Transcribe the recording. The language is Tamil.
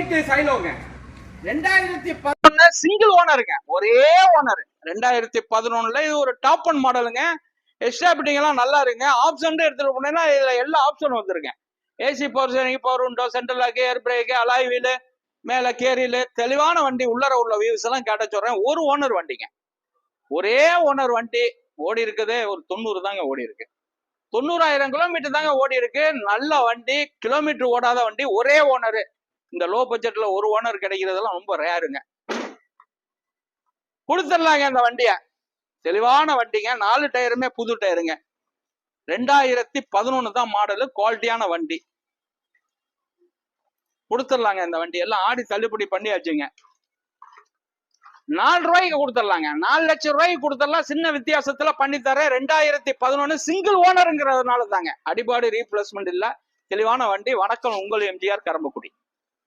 ஒயிட் சைலோங்க 2011 சிங்கிள் ஓனருங்க, ஒரே ஓனர். 2011 இது ஒரு டாப் ஒன் மாடலுங்க. எக்ஸ்ட்ரா பிட்டிங் எல்லாம் நல்லா இருக்குங்க. ஆப்ஷன் எடுத்துட்டு போனீங்கன்னா இதுல எல்லா ஆப்ஷனும் வந்துருங்க. AC power steering, power window, central lock, air brake, alloy wheel, மேல கேரியில தெளிவான வண்டி. உள்ளர உள்ள வியூஸ் எல்லாம் கேட்ட சொல்றேன். ஒரு ஓனர் வண்டிங்க, ஒரே ஓனர் வண்டி. ஓடி இருக்குது ஒரு 90 தாங்க ஓடி இருக்கு. 90,000 கிலோமீட்டர் தாங்க ஓடி இருக்கு. நல்ல வண்டி, கிலோமீட்டர் ஓடாத வண்டி, ஒரே ஓனர். இந்த லோ பட்ஜெட்ல ஒரு ஓனர் கிடைக்கிறதெல்லாம் ரொம்ப ரேருங்க. கொடுத்துடலாங்க இந்த வண்டிய. தெளிவான வண்டிங்க. 4 டயருமே புது டயருங்க. 2011 தான் மாடலு. குவாலிட்டியான வண்டி. கொடுத்துடலாங்க இந்த வண்டி. எல்லாம் ஆடி தள்ளுபடி பண்ணியாச்சுங்க. 4 ரூபாய்க்கு கொடுத்துடலாங்க. 4 லட்சம் ரூபாய்க்கு கொடுத்துடலாம். சின்ன வித்தியாசத்துல பண்ணி தரேன். 2011 சிங்கிள் ஓனருங்கிறதுனால தாங்க. அடிபாடு ரீப்ளேஸ்மெண்ட் இல்ல. தெளிவான வண்டி. வணக்கம், உங்கள் எம்ஜிஆர் கரம்பக்குடி.